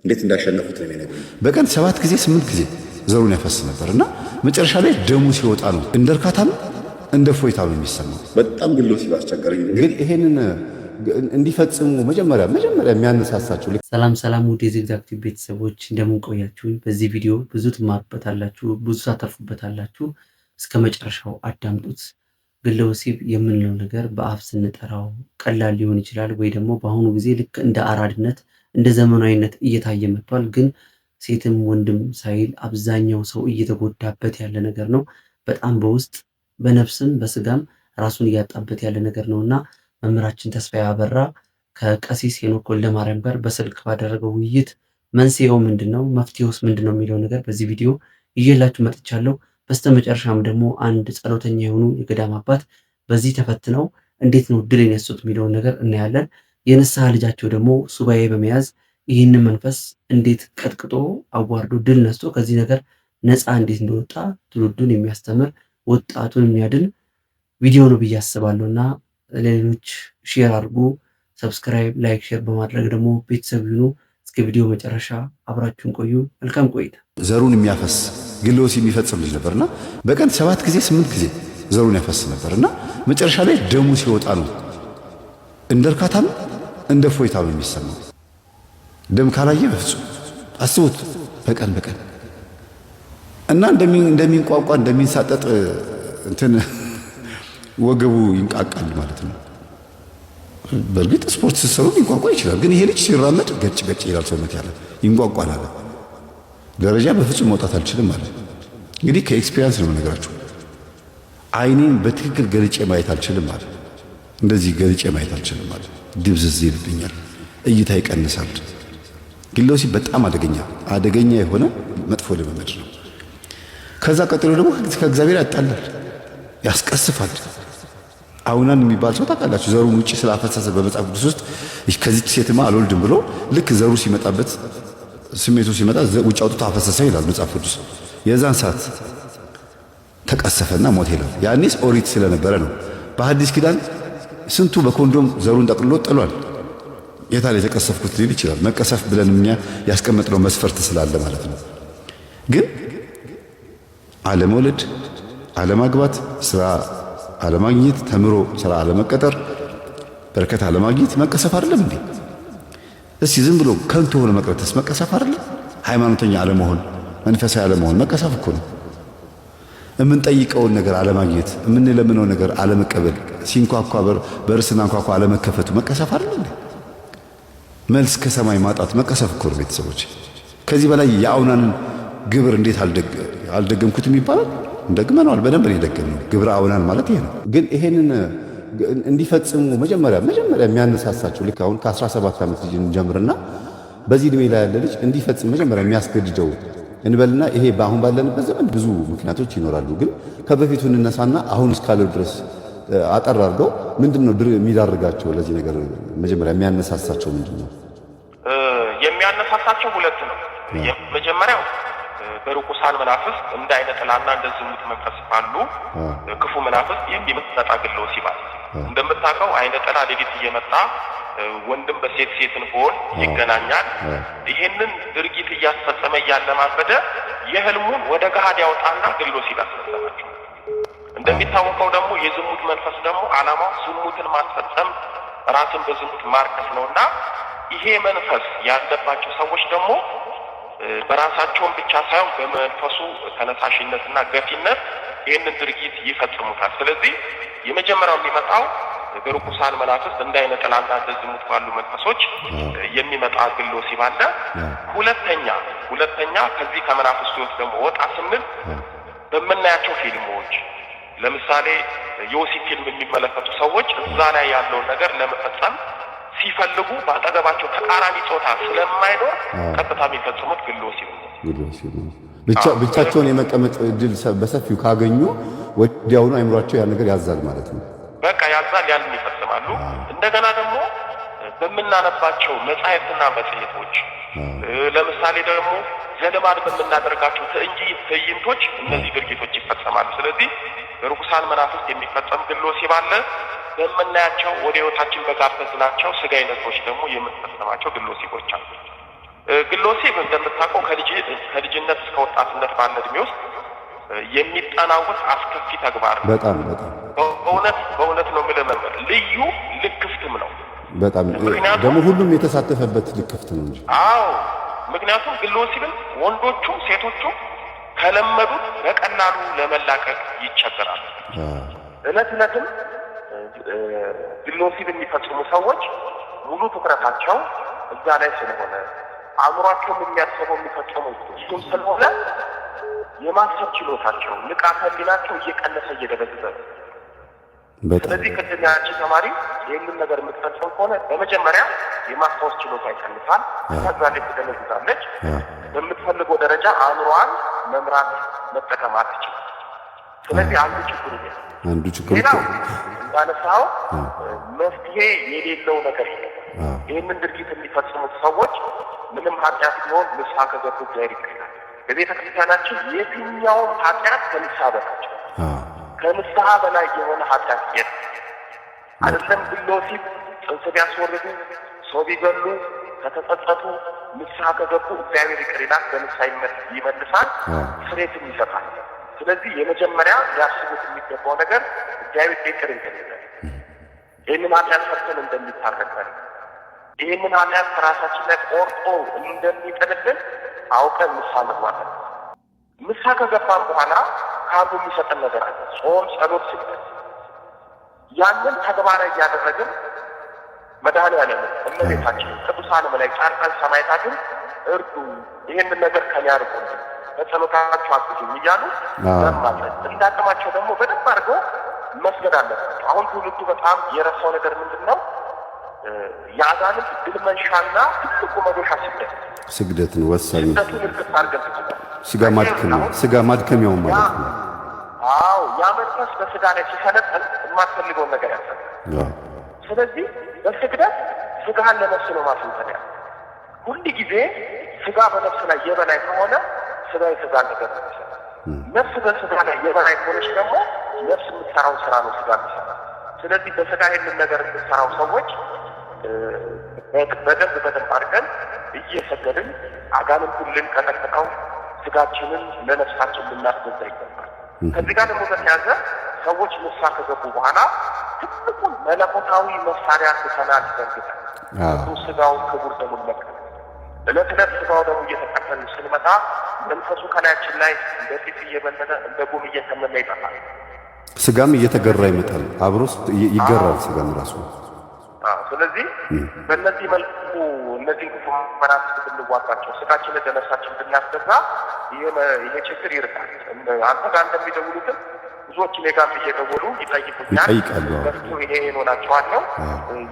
እንዴት እንዳሸነፉት ነው የሚነግሩኝ። በቀን 7 ጊዜ 8 ጊዜ ዘሩን ያፈስ ነበርና መጨረሻ ላይ ደሙ ሲወጣ ነው እንደ እርካታም እንደ ፎይታ ነው የሚሰማው። በጣም ግሎ ሲባስቸገረኝ ግን ይሄንን እንዲፈጽሙ መጀመሪያ የሚያነሳሳቸው ሰላም ውድ የዚግዛግ ቲዩብ ቤተሰቦች እንደምን ቆያችሁ? በዚህ ቪዲዮ ብዙ ትማሩበታላችሁ፣ ብዙ ታተርፉበታላችሁ። እስከ መጨረሻው አዳምጡት። ግለ ወሲብ የምንለው ነገር በአፍ ስንጠራው ቀላል ሊሆን ይችላል፣ ወይ ደግሞ በአሁኑ ጊዜ ልክ እንደ አራድነት እንደ ዘመናዊነት እየታየ መጥቷል። ግን ሴትም ወንድም ሳይል አብዛኛው ሰው እየተጎዳበት ያለ ነገር ነው። በጣም በውስጥ በነፍስም በስጋም ራሱን እያጣበት ያለ ነገር ነውና መምህራችን ተስፋዬ አበራ ከቀሲስ ሄኖክ ወልደማርያም ጋር በስልክ ባደረገው ውይይት መንስኤው ምንድነው፣ መፍትሄውስ ምንድነው የሚለው ነገር በዚህ ቪዲዮ ይዤላችሁ መጥቻለሁ። በስተመጨረሻም ደግሞ አንድ ጸሎተኛ የሆኑ የገዳም አባት በዚህ ተፈትነው እንዴት ነው ድል የነሱት የሚለውን ነገር እናያለን። የንስሐ ልጃቸው ደግሞ ሱባኤ በመያዝ ይህንን መንፈስ እንዴት ቀጥቅጦ አዋርዶ ድል ነስቶ ከዚህ ነገር ነፃ እንዴት እንደወጣ ትውልዱን የሚያስተምር ወጣቱን የሚያድን ቪዲዮ ነው ብዬ አስባለሁ እና ለሌሎች ሼር አድርጉ። ሰብስክራይብ፣ ላይክ፣ ሼር በማድረግ ደግሞ ቤተሰብ ይሁኑ። እስከ ቪዲዮ መጨረሻ አብራችሁን ቆዩ። መልካም ቆይታ። ዘሩን የሚያፈስ ግለ ወሲብ የሚፈጽም ልጅ ነበርና በቀን 7 ጊዜ 8 ጊዜ ዘሩን ያፈስ ነበርና መጨረሻ ላይ ደሙ ሲወጣ ነው እንደ እርካታም እንደ ፎይታ ነው የሚሰማው። ደም ካላየ በፍጹም አስቡት። በቀን እና እንደሚንቋቋ እንደሚንሳጠጥ እንትን ወገቡ ይንቃቃል ማለት ነው። በእርግጥ ስፖርት ሲሰሩ ሊንቋቋ ይችላል፣ ግን ይሄ ልጅ ሲራመድ ገጭ ይላል ሰውነት ያለ ይንቋቋል አለ። ደረጃ በፍጹም መውጣት አልችልም አለ። እንግዲህ ከኤክስፒሪየንስ ነው የምነግራችሁ። አይኔን በትክክል ገልጬ ማየት አልችልም አለ። እንደዚህ ገልጬ ማየት አልችልም አለ። ድብዝዝ ይልብኛል፣ እይታ ይቀንሳል። ግለ ወሲብ በጣም አደገኛ የሆነ መጥፎ ልምምድ ነው። ከዛ ቀጥሎ ደግሞ ከእግዚአብሔር ያጣላል፣ ያስቀስፋል። አውናን የሚባል ሰው ታውቃላችሁ? ዘሩን ውጪ ስላፈሰሰ በመጽሐፍ ቅዱስ ውስጥ ከዚች ሴትማ አልወልድም ብሎ ልክ ዘሩ ሲመጣበት ስሜቱ ሲመጣ ውጭ አውጥቶ አፈሰሰ ይላል መጽሐፍ ቅዱስ። የዛን ሰዓት ተቀሰፈና ሞት ይላል። ያኔስ ኦሪት ስለነበረ ነው። በሐዲስ ኪዳን ስንቱ በኮንዶም ዘሩን ጠቅልሎ ጥሏል። የታለ የተቀሰፍኩት ሊል ይችላል። መቀሰፍ ብለን እኛ ያስቀመጥነው መስፈርት ስላለ ማለት ነው። ግን አለመውለድ፣ አለማግባት፣ ስራ አለማግኘት፣ ተምሮ ስራ አለመቀጠር፣ በረከት አለማግኘት መቀሰፍ አይደለም እንዴ? እስቲ ዝም ብሎ ከንቱ ሆነ መቅረትስ መቀሰፍ አይደለም? ሃይማኖተኛ አለመሆን፣ መንፈሳዊ አለመሆን መቀሰፍ እኮ ነው። የምንጠይቀውን ነገር አለማግኘት፣ የምንለምነው ነገር አለመቀበል፣ ሲንኳኳ በርስና እንኳኳ አለመከፈቱ መቀሰፍ አይደለም እንዴ? መልስ ከሰማይ ማጣት መቀሰፍ እኮ ነው ቤተሰቦች። ከዚህ በላይ የአውናንን ግብር እንዴት አልደገምኩትም ይባላል? እንደግመነዋል። በደንብ ነው የደገምነው። ግብረ አውናን ማለት ይሄ ነው። ግን ይሄንን እንዲፈጽሙ መጀመሪያ የሚያነሳሳቸው ልክ አሁን ከ17 ዓመት ልጅ እንጀምርና በዚህ እድሜ ላይ ያለ ልጅ እንዲፈጽም መጀመሪያ የሚያስገድደው እንበልና ይሄ በአሁን ባለንበት ዘመን ብዙ ምክንያቶች ይኖራሉ። ግን ከበፊቱ እንነሳና አሁን እስካለው ድረስ አጠር አድርገው ምንድነው የሚዳርጋቸው ለዚህ ነገር? መጀመሪያ የሚያነሳሳቸው ምንድነው? የሚያነሳሳቸው ሁለት ነው። የመጀመሪያው በርኩሳን መናፍስት እንደ አይነ ጥላና እንደ ዝሙት መንፈስ ባሉ ክፉ መናፍስት የሚመጣ ግለ ወሲብ አለ። እንደምታውቀው አይነ ጥላ ሌሊት እየመጣ ወንድም በሴት ሴትን በወል ይገናኛል። ይሄንን ድርጊት እያስፈጸመ እያለማበደ የህልሙን ወደ ገሃድ ያወጣና ግለ ወሲብ ያስፈጸማቸው። እንደሚታወቀው ደግሞ የዝሙት መንፈስ ደግሞ ዓላማው ዝሙትን ማስፈጸም፣ ራስን በዝሙት ማርከስ ነውና ይሄ መንፈስ ያለባቸው ሰዎች ደግሞ በራሳቸውን ብቻ ሳይሆን በመንፈሱ ተነሳሽነትና ገፊነት ይህንን ድርጊት ይፈጽሙታል። ስለዚህ የመጀመሪያው የሚመጣው በርኩሳን መናፍስት እንደ አይነ ጥላና እንደ ዝሙት ባሉ መንፈሶች የሚመጣ ግለ ወሲብ አለ። ሁለተኛ ከዚህ ከመናፍስቱ ህይወት ደግሞ ወጣ ስንል በምናያቸው ፊልሞች ለምሳሌ የወሲብ ፊልም የሚመለከቱ ሰዎች እዛ ላይ ያለውን ነገር ለመፈጸም ሲፈልጉ በአጠገባቸው ተቃራኒ ጾታ ስለማይኖር ቀጥታ የሚፈጽሙት ግለ ወሲብ ነው። ብቻቸውን የመቀመጥ እድል በሰፊው ካገኙ ወዲያውኑ አይምሯቸው ያን ነገር ያዛል ማለት ነው። በቃ ያዛል፣ ያንን ይፈጽማሉ። እንደገና ደግሞ በምናነባቸው መጻሕፍትና መጽሔቶች ለምሳሌ ደግሞ ዘልማድ በምናደርጋቸው ትዕይንቶች እነዚህ ድርጊቶች ይፈጸማሉ። ስለዚህ በርኩሳን መናፍስት የሚፈጸም ግለ ወሲብ አለ። በምናያቸው ወደ ህይወታችን በጋበዝናቸው ስጋዊ ነገሮች ደግሞ የምንፈጽማቸው ግለ ወሲቦች አሉ። ግሎሴብ እንደምታውቀው ከልጅነት እስከ ወጣትነት ባለ እድሜ ውስጥ የሚጠናወት አስከፊ ተግባር ነው። በጣም በእውነት ነው የምልህ መምህር፣ ልዩ ልክፍትም ነው። በጣም ደግሞ ሁሉም የተሳተፈበት ልክፍት ነው እንጂ። አዎ፣ ምክንያቱም ግሎሴብን ወንዶቹም ሴቶቹም ከለመዱት በቀላሉ ለመላቀቅ ይቸገራል። እለትም ግሎሴብ የሚፈጽሙ ሰዎች ሙሉ ትኩረታቸው እዛ ላይ ስለሆነ አእምሯቸውም የሚያስበው የሚፈጽሙ እሱም ስለሆነ የማሰብ ችሎታቸው ንቃተ ህሊናቸው እየቀነሰ እየደበዘዘ ነው። ስለዚህ ቅድም ያቺ ተማሪ ይህንን ነገር የምትፈጽም ከሆነ በመጀመሪያ የማስታወስ ችሎታ ይቀንሳል። ከዛ ላይ ትደነዝዛለች። በምትፈልገው ደረጃ አእምሯን መምራት መጠቀም አትችልም። ስለዚህ አንዱ ችግር ሌላው እንዳነሳው መፍትሄ የሌለው ነገር የለም። ይህንን ድርጊት የሚፈጽሙት ሰዎች ምንም ኃጢአት ቢሆን ንስሐ ከገቡ እግዚአብሔር ይቀበላል። በቤተ ክርስቲያናችን የትኛውም ኃጢአት ከንስሐ በታች ከንስሐ በላይ የሆነ ኃጢአት የለም። አይደለም ግሎሴብ ጽንስ ቢያስወርዱ፣ ሰው ቢገሉ፣ ከተጸጸቱ ንስሐ ከገቡ እግዚአብሔር ይቅር ይላል፣ በንስሐ ይመልሳል፣ ስርየትም ይሰጣል። ስለዚህ የመጀመሪያ ሊያስቡት የሚገባው ነገር እግዚአብሔር ይቅር እንደሚለን፣ ይህንን ኃጢአት ሰርተን እንደሚታረቀን፣ ይህንን ኃጢአት ከራሳችን ላይ ቆርጦ እንደሚጥልልን አውቀን ንስሐ መግባት ነው። ንስሐ ከገባን በኋላ ከአንዱ የሚሰጠን ነገር አለ፣ ጾም፣ ጸሎት፣ ስግደት። ያንን ተግባራዊ እያደረግን መድኃኔዓለም፣ እመቤታችን፣ ቅዱሳን መላእክት፣ ጻድቃን፣ ሰማዕታትን እርዱ፣ ይህንን ነገር ከኔ አርቁ፣ በጸሎታቸው አግዙኝ እያሉ መማጸን፣ እንዳቅማቸው ደግሞ በደንብ አድርገው መስገድ አለባቸው። አሁን ትውልዱ በጣም የረሳው ነገር ምንድን ነው? የአጋንንት ድል መንሻና ትልቁ መዶሻ ስግደት ነው። ወሳኝ ስጋ ማድከሚያው ማለት ነው። አዎ፣ ያ መንፈስ በስጋ ላይ ሲሰለጥን የማትፈልገውን ነገር ያሰራል። ስለዚህ በስግደት ስጋህን ለነፍስ ነው ማሰልጠን ያለ። ሁል ጊዜ ስጋ በነፍስ ላይ የበላይ ከሆነ ስጋ የስጋ ነገር ነው የሚሰራ። ነፍስ በስጋ ላይ የበላይ ከሆነች ደግሞ ነፍስ የምትሰራውን ስራ ነው ስጋ የሚሰራ። ስለዚህ በስጋ ይህንን ነገር የምትሰራው ሰዎች በደንብ አድርገን እየሰገድን አጋንንቱን ልንቀጠቅጠው፣ ስጋችንን ለነፍሳችን ልናስገዛ ይገባል። ከዚህ ጋር ደግሞ በተያዘ ሰዎች ንስሐ ከገቡ በኋላ ትልቁን መለኮታዊ መሳሪያ ትተናል ዘንግተን ስጋውን ክቡር ደሙን መቀበል። ዕለት ስጋው ደግሞ እየተቀበልን ስንመጣ መንፈሱ ከላያችን ላይ እንደ ጢስ እየበለጠ እንደ ጉም እየተመነ ይጠፋል። ስጋም እየተገራ ይመጣል፣ አብሮ ይገራል ስጋም ራሱ። ስለዚህ በእነዚህ መልኩ እነዚህን ክፉ መናፍስት ብንዋጋቸው፣ ስጋችንን ለነፍሳችን ብናስገዛ ይሄ ችግር ይርቃል። አንተ ጋር እንደሚደውሉትም ብዙዎች እኔ ጋር እየደወሉ ይጠይቃሉ። ይሄ ሆናቸዋለሁ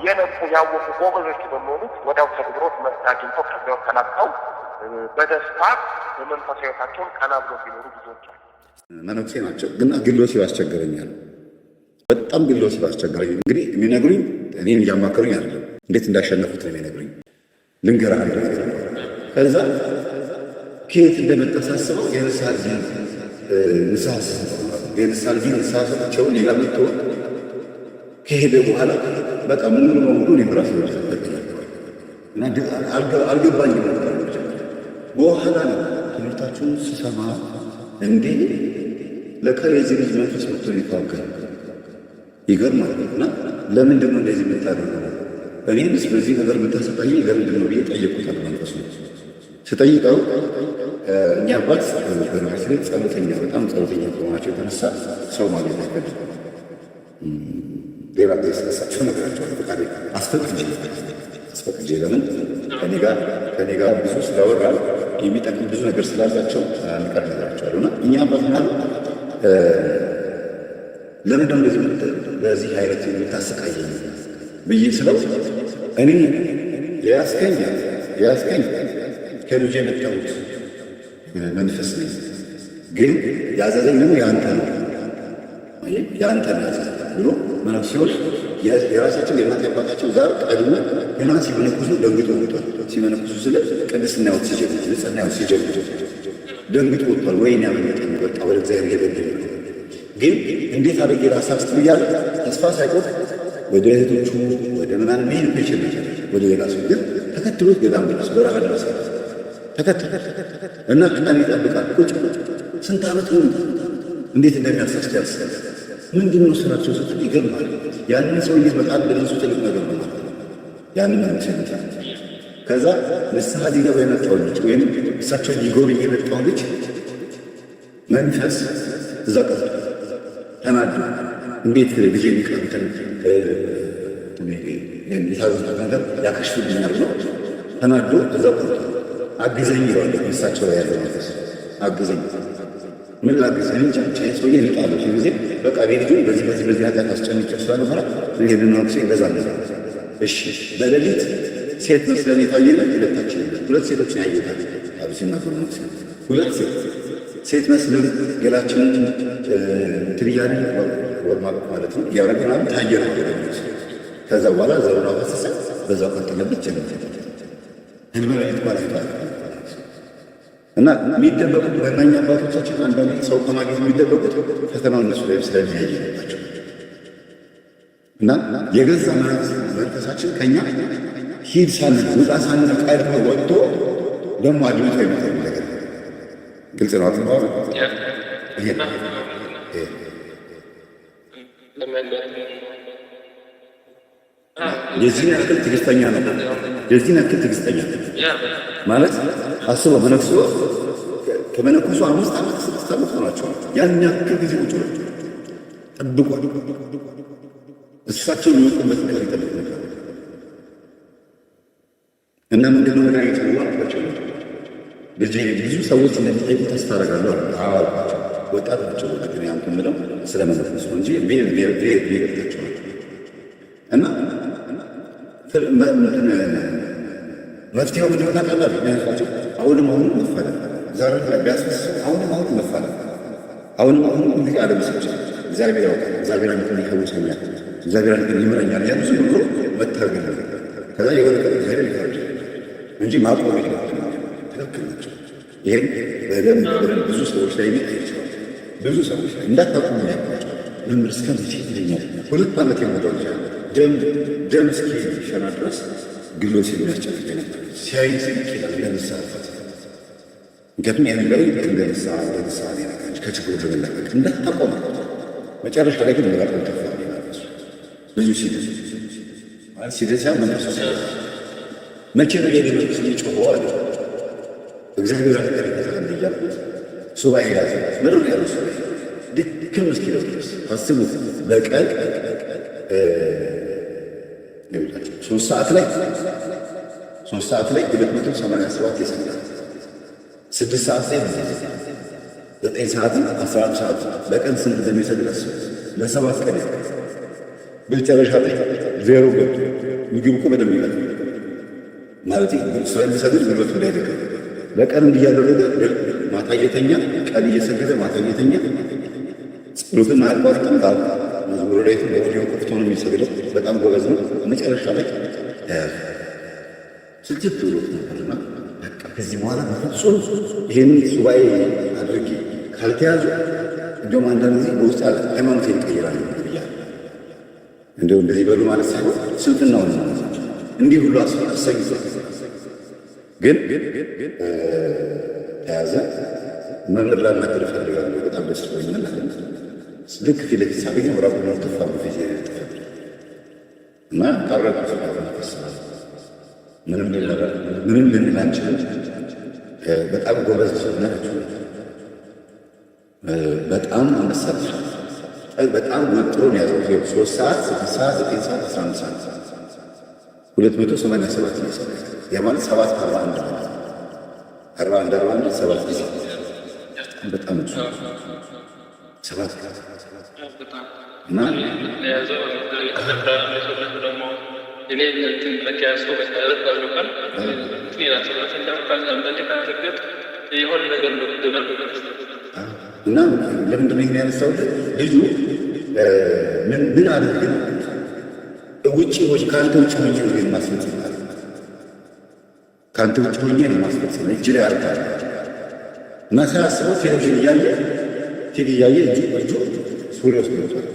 የነቁ ያወቁ ጎበዞች በመሆኑት ወዲያው ተግብሮት መፍትሄ አግኝተው ከዚያው ተላቀው በደስታ በመንፈሳዊ ሕይወታቸውን ቀና ብሎ ሲኖሩ ብዙዎች አሉ። መነኩሴ ናቸው ግን ግሎሴብ አስቸገረኛል። በጣም ግሎሴብ አስቸገረኝ። እንግዲህ የሚነግሩኝ እኔን እያማከሩኝ አይደለም፣ እንዴት እንዳሸነፉት ነው የሚነግሩኝ። ልንገርህ አንድ ነገር። ከዛ ከየት እንደመጣ ሳስበው የንስሐ ሰጥቼው ሌላ መጥቶ ከሄደ በኋላ በጣም ሙሉ በሙሉ ሊብራስ እና አልገባኝም ነበር። በኋላ ነው ትምህርታችሁን ስሰማ እንዴ ለካ የዚህ ልጅ መንፈስ መጥቶ ይታወቃል። ይገርማል። እና ለምንድን ነው እንደዚህ የምታደርገው? እኔምስ በዚህ ነገር የምታሰቃኝ ለምንድን ነው ብዬ ጠየቁታል። መንፈሱ ስጠይቀው እኛ አባት በነገራችን ጸሎተኛ፣ በጣም ጸሎተኛ ከሆናቸው የተነሳ ሰው ማግኘት አይፈልግም። ሌላ ስለሳቸው ነገራቸው ፈቃዴ አስፈቅጄ ለምን ከኔ ጋር ብዙ ስላወራል የሚጠቅም ብዙ ነገር ስላላቸው ንቀር ነገራቸዋሉ። እና እኛ አባት ማለት ለምንድን ነው በዚህ አይነት የምታሰቃየኝ ብዬ ስለው እኔ የያዝከኝ ከልጅ የመጣሁት መንፈስ ነኝ፣ ግን ያዘዘኝ ደግሞ የአንተ ነው ብሎ መነኩሴዎች የራሳቸው የእናት አባታቸው ዛር ቀድሞ ገና ሲመነኩሱ ደንግጦ ወጥቷል። ሲመነኩሱ ስለ ቅድስና ሕይወት ሲጀምር ንጽሕና ሕይወት ሲጀምር ደንግጦ ወጥቷል። ወይኔ ያመለጠኝ በቃ ወደ እግዚአብሔር ሄደ። ግን እንዴት አድርጌ ራሳ ውስጥ ብያለሁ ተስፋ ሳይቆርጥ ወደ እህቶቹ ወደ ምናምን መሄድ ይችላል። ወደ ሌላ ሰው ግን ተከትሎት ገዳም ድረስ በረሃ ድረስ ተከተለ እና ቀን ይጠብቃል። ቁጭ ስንት ዓመት ነው እንዴት እንደሚያሳስት ያስል ምንድን ነው ስራቸው ስትል ይገርማል። ያንን ሰውዬ በጣም ለነሱ ትልቅ ነገር ነው ማለት ነው። ያንን ሰንታ ከዛ ንስሐ ሊገባ የመጣው ልጅ ወይም እሳቸው ሊጎበኝ የመጣው ልጅ መንፈስ እዛ ቀርቶ ተናዶ እንዴት ልጅ የሚቀሩትን የታዘዙት ነገር ያከሽፍብኛል ነው ተናዶ እዛ ቀርቶ አግዘኝ ይለዋል። እሳቸው ላይ ያለው መንፈስ አግዘኝ ምን ላግዘኝ እንጂ ሰውዬ ልጣለሁ ሲል ጊዜ በቃ ቤልጁ በዚህ ኃጢአት አስጨንቄ ስለነበረ ይሄንን ነው ይገዛል። እሺ በሌሊት ሴት መስለን የታየለ ሁለታችን ሁለት ሴቶችን ያየታል አብሲና ፈርሙት ሁለት ሴት መስለን ገላችንን ትብያኔ ወርማ ማለት ነው ያረጋና ታየለ ከዛ በኋላ ዘሩና ፈሰሰ በዛው ቀጥለበት ጀመረ እንበለይት ማለት ነው። እና የሚደበቁት በእናኛ አባቶቻችን አንዳንድ ሰው ከማግኘት የሚደበቁት ፈተናው እነሱ ላይ ስለሚያይባቸው እና የገዛ መንፈሳችን ከኛ ሂድ ሳንል ውጣ ሳንል ቀድሞ ወጥቶ ደግሞ አድምቶ የሚታይ ነገር ግልጽ ነው። አጥንባ የዚህን ያክል ትዕግስተኛ ነው። የዚህን ያክል ትዕግስተኛ ማለት አስበው መነኩሶ ከመነኩሶ 5 ዓመት 6 ዓመት ሆናቸው ያን ያክል ጊዜ ቁጭ ብሎ ጠብቋል። እሳቸው የሚወጡበት ነገር ይጠብቅ ነበር እና ምንድነው ነገር ይተዋልባቸው ልጅ ብዙ ሰዎች እንደሚጠይቁ ተስፋ አደርጋለሁ አልኳቸው። ወጣት ናቸው ግን ያንተ ምለው ስለመነኩሶ እንጂ ቤርታቸው እና መፍትሄው ምንድነው ታውቃለህ? ያንሳቸው አሁንም መፋለም ዛሬ ቢያስፈስ አሁንም መፋለም አሁንም እንግዲህ ዓለም ሰዎች እግዚአብሔር ያውቃል። እግዚአብሔር አንተን ይከውሰኛል፣ እግዚአብሔር አንተን ይምረኛል ያሉ ብዙ ብሎ መታገል ከዛ የሆነ ቀን እግዚአብሔር ይፈርድ እንጂ ማቆም የለበትም። ትክክል ናቸው። ይሄን በደንብ ብዙ ሰዎች ላይ ይችላል። ብዙ ሰዎች ላይ እንዳታቆሙ ያውቃቸው መምህር እስከ መቼ ይለኛል 2 ዓመት የሞላው ደም እስኪ ሸና ድረስ ግሎ ሲያስጨንቅ ነበር። ሲያይዝ ይችላል ለምሳሌ ምክንያቱም ያ ነገር እንደነሳ ከችግሩ ለመላቀቅ እንዳታቆም መጨረሻ ላይ ግን መላቀቅ ተፋ ብዙ ሲደሳ መንፈስ መቼ ነው የሌሎች ሊጮኸው አለ እግዚአብሔር አለ እያልኩት ሱባኤ ያዘ ምርር ያሉ ሱባኤ ድክም እስኪለው ድረስ አስቡ። በቀን 3 ሰዓት ላይ 287 ይሰግዳል። 6 ሰዓት ላይ 9 ሰዓት 11 ሰዓት በቀን ስንት እንደሚሰግድ ለ7 ቀን በመጨረሻ ላይ ዜሮ ገብቶ ምግብ እኮ በደንብ ይላል ማለት ስለሚሰግድ ጉልበቱ ላይ ደቀ በቀን እንዲያደረገ ማታ እየተኛ ቀን እየሰገደ ማታ እየተኛ ጸሎትን አያቋርጥም። መዝሙር ላይ በኦዲዮ ከፍቶ ነው የሚሰግደው። በጣም ጎበዝ ነው። መጨረሻ ላይ ስልችት ብሎት ነበርና በቃ ከዚህ በኋላ በፍጹም ይህንን ሱባኤ አድርጌ ካልተያዙ እንደውም አንዳንድ ጊዜ በውስጥ ያለ ሃይማኖቴን እቀይራለሁ ብያለሁ። እንደው እንደዚህ በሉ ማለት ሳይሆን ስንፍናውን ነው እንዲህ ሁሉ አሰኝቶ ግን ተያዘ። መምህር ላናገር እፈልጋለሁ በጣም ደስ ብሎኛል። ልክ ፊት ለፊት ሳገኘው ራቁ ነው ተፋ በፊት ተፈጥሮ እና ታረቁ ተፈስራል። ምንም ልንል አንችልም። በጣም ጎበዝ ናቸው። በጣም አንበሳት በጣም ወጥሮን ያዘው 3 ሰዓት 6 ሰዓት 9 ሰዓት 11 ሰዓት 287 ነው። ያ ማለት 741 ማለት 41 7 ጊዜ በጣም ነው 7 እና ያዘው ደግሞ እኔ እንትን በቂያስቶ በቃ የሆነ ነገር እና ለምንድን ነው ይሄን ያነሳው? ልጁ ምን አድርግ ውጭ ከአንተ ውጭ ሆኜ ነው የማስፈጽም ከአንተ ውጭ ሆኜ ነው የማስፈጽም እጅ ላይ አርጋል እና ሳያስበው ፊልም እያየ እጁ ሱሪ ውስጥ ገብቷል።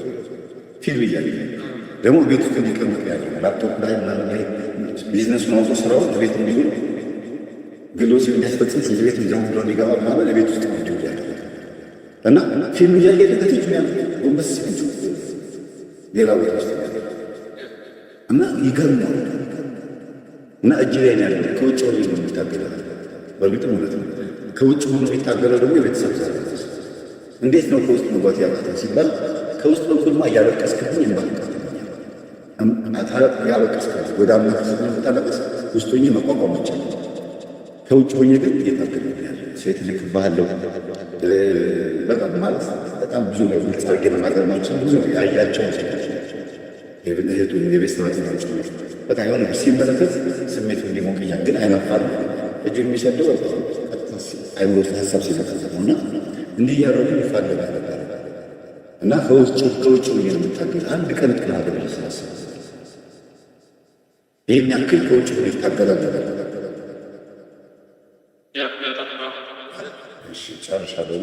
ፊልም እያየ ደግሞ ቤት ውስጥ እንዲቀመጥ ያለ ላፕቶፕ ላይ ምናምን ላይ ቢዝነሱን አውጦ ስራውን ቤት እንዲሆን ግሎሲ እንዲያስፈጽም ሽንት ቤት እንዲያው ብሎ ሊገባ ምናምን ቤት ውስጥ ነው ያለ እና ፊልም እያየ ከትች ጎንበስ ሌላ ቦታ ውስጥ እና ይገርማል። እና እጅ ላይ ያለ ከውጭ ሆኖ ነው የሚታገለው። በእርግጥም እውነት ነው። ከውጭ ሆኖ የሚታገለው ደግሞ የቤተሰብ ዛሬ እንዴት ነው ከውስጥ መግባት ያቃተው ሲባል ከውስጥ በኩልማ እያለቀስክብኝ ያለቀስክብኝ ወደ አምላክ ስለምታለቀስ ውስጥ ሆኜ መቋቋም ይቻላል። ከውጭ ሆኜ ግን እየታገለኝ ያለ ሴት ልክ ባህለው በጣም ማለት በጣም ብዙ ነው። ግልጽ አድርጌ ለማገር ማልችል ብዙ ያያቸው ሴቶች እህቱ የቤተሰባት ናቸው። በጣም የሆነ ሲመለከት ስሜቱ እንዲሞቀኛል። ግን አይመፋል እጁ የሚሰደው አይምሮ ሀሳብ ሲመለከት ነው እና እንዲህ እያደረጉ ይፋለጋል እና ከውጭ ሆኜ ነው የምታገል። አንድ ቀን ቅን ሀገር ስላሰ ይህን ያክል ከውጭ ሆኜ ይታገላል። ጨርሻለሁ።